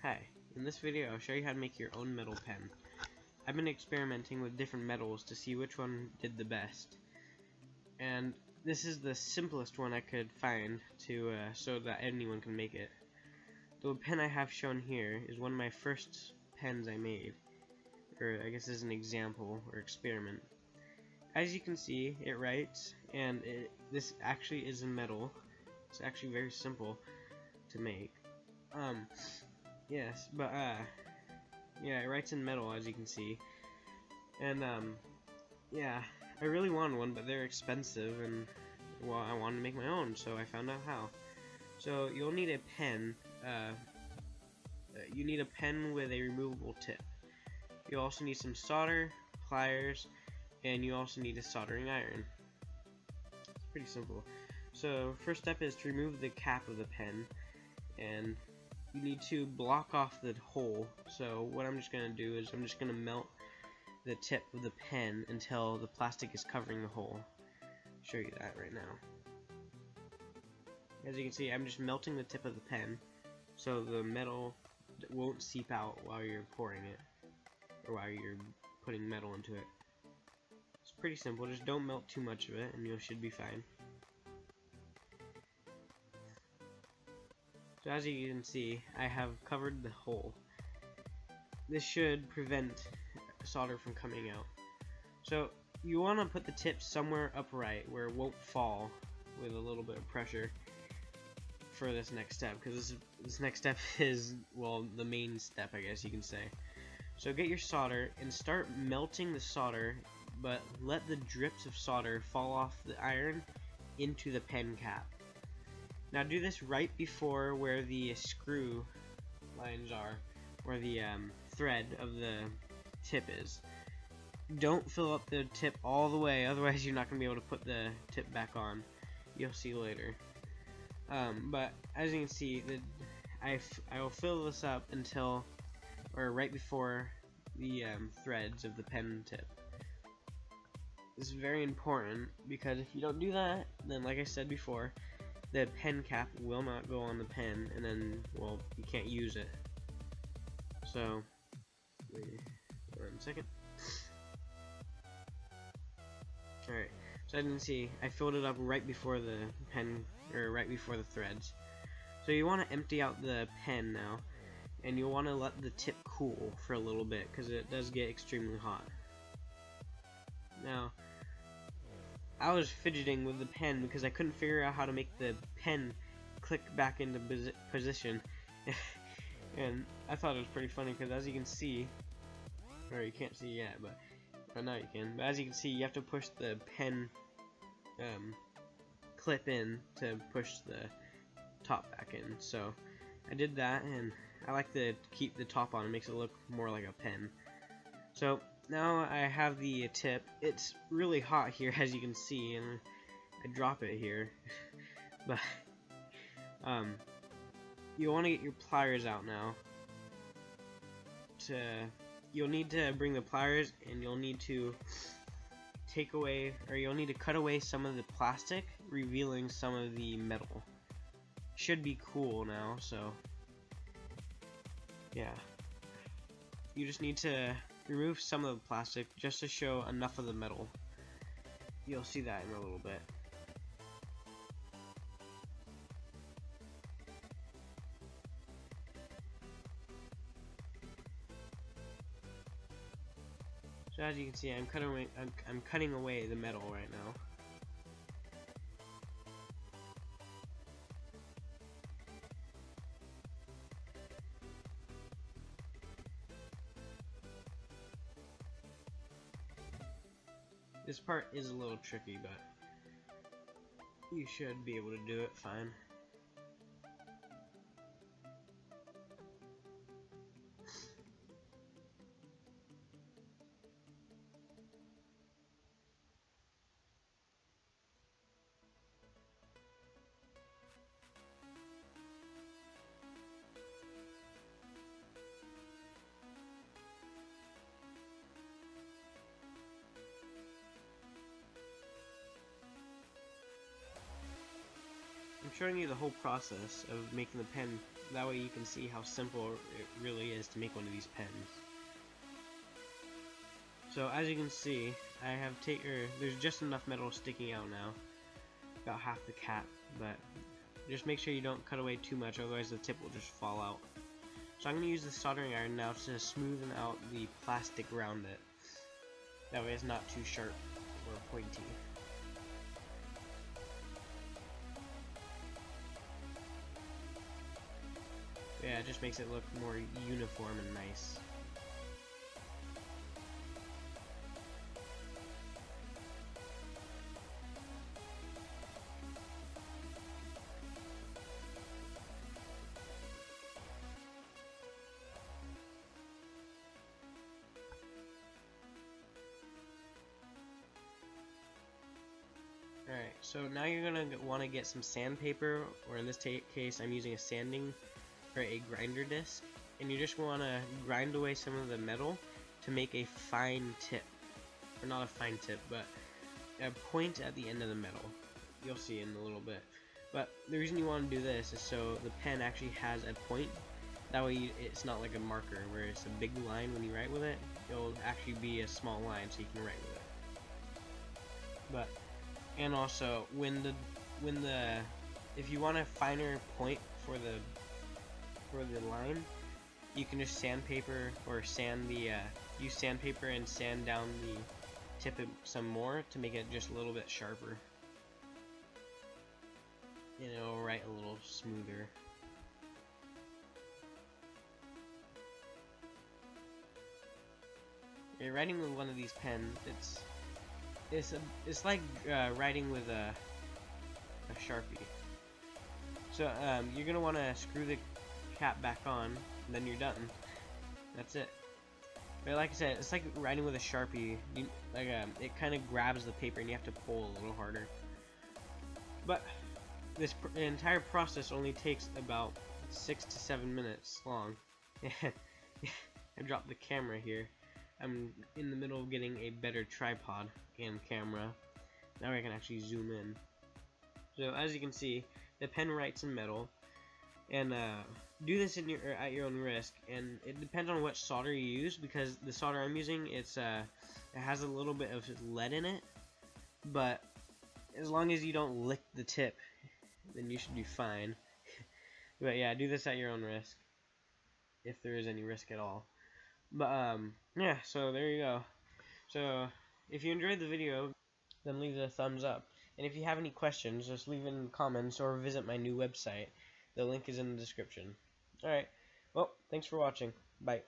Hi, in this video I'll show you how to make your own metal pen. I've been experimenting with different metals to see which one did the best. And this is the simplest one I could find to so that anyone can make it. The pen I have shown here is one of my first pens I made. Or I guess as an example or experiment. As you can see, it writes, and this actually is in metal. It's actually very simple to make. Yes, but yeah, it writes in metal, as you can see. And yeah, I really wanted one, but they're expensive, and well, I wanted to make my own, so I found out how. So you'll need a pen. You need a pen with a removable tip. You also need some solder, pliers, and you also need a soldering iron. It's pretty simple. So first step is to remove the cap of the pen, and you need to block off the hole. So what I'm just going to do is I'm just going to melt the tip of the pen until the plastic is covering the hole. I'll show you that right now. As you can see, I'm just melting the tip of the pen so the metal won't seep out while you're pouring it, or while you're putting metal into it. It's pretty simple, just don't melt too much of it and you should be fine. So as you can see, I have covered the hole. This should prevent solder from coming out. So you want to put the tip somewhere upright where it won't fall with a little bit of pressure for this next step, because this next step is, well, the main step, I guess you can say. So get your solder and start melting the solder, but let the drips of solder fall off the iron into the pen cap. Now do this right before where the screw lines are, where the thread of the tip is. Don't fill up the tip all the way, otherwise you're not going to be able to put the tip back on. You'll see later. But as you can see, I will fill this up until, or right before the threads of the pen tip. This is very important, because if you don't do that, then like I said before, the pen cap will not go on the pen, and then, well, you can't use it. So, wait 1 second. Alright, so as you can see, I filled it up right before the pen, or right before the threads. So you want to empty out the pen now, and you'll want to let the tip cool for a little bit, because it does get extremely hot. Now, I was fidgeting with the pen because I couldn't figure out how to make the pen click back into position. And I thought it was pretty funny because, as you can see, or you can't see yet, but now you can. But as you can see, you have to push the pen clip in to push the top back in. So I did that, and I like to keep the top on. It makes it look more like a pen. So now I have the tip. It's really hot here, as you can see, and I drop it here. But you want to get your pliers out now. You'll need to bring the pliers, and you'll need to take away, or you'll need to cut away some of the plastic, revealing some of the metal. Should be cool now, so yeah. You just need to remove some of the plastic just to show enough of the metal. You'll see that in a little bit. So as you can see, I'm cutting away the metal right now. This part is a little tricky, but you should be able to do it fine. I'm showing you the whole process of making the pen. That way you can see how simple it really is to make one of these pens. So as you can see, I have there's just enough metal sticking out now, about half the cap, but just make sure you don't cut away too much, otherwise the tip will just fall out. So I'm going to use the soldering iron now to smoothen out the plastic around it. That way it's not too sharp or pointy. Yeah, it just makes it look more uniform and nice. Alright, so now you're going to want to get some sandpaper, or in this case I'm using a sanding or a grinder disc, and you just want to grind away some of the metal to make a fine tip, or not a fine tip, but a point at the end of the metal. You'll see in a little bit. But the reason you want to do this is so the pen actually has a point. That way it's not like a marker where it's a big line when you write with it. It'll actually be a small line so you can write with it. But and also if you want a finer point for the line, you can just sandpaper or use sandpaper and sand down the tip some more to make it just a little bit sharper, and it'll write a little smoother. You're writing with one of these pens, it's like writing with a Sharpie. So you're gonna want to screw the cap back on, and then you're done. That's it. But like I said, it's like writing with a Sharpie. It kind of grabs the paper, and you have to pull a little harder. But this entire process only takes about 6 to 7 minutes long. I dropped the camera here. I'm in the middle of getting a better tripod and camera. Now I can actually zoom in. So as you can see, the pen writes in metal, and do this at your own risk. And it depends on what solder you use, because the solder I'm using, it has a little bit of lead in it. But as long as you don't lick the tip, then you should be fine. But yeah, do this at your own risk, if there is any risk at all. But yeah, so there you go. So if you enjoyed the video, then leave a thumbs up. And if you have any questions, just leave in the comments or visit my new website. The link is in the description. Alright, well, thanks for watching. Bye.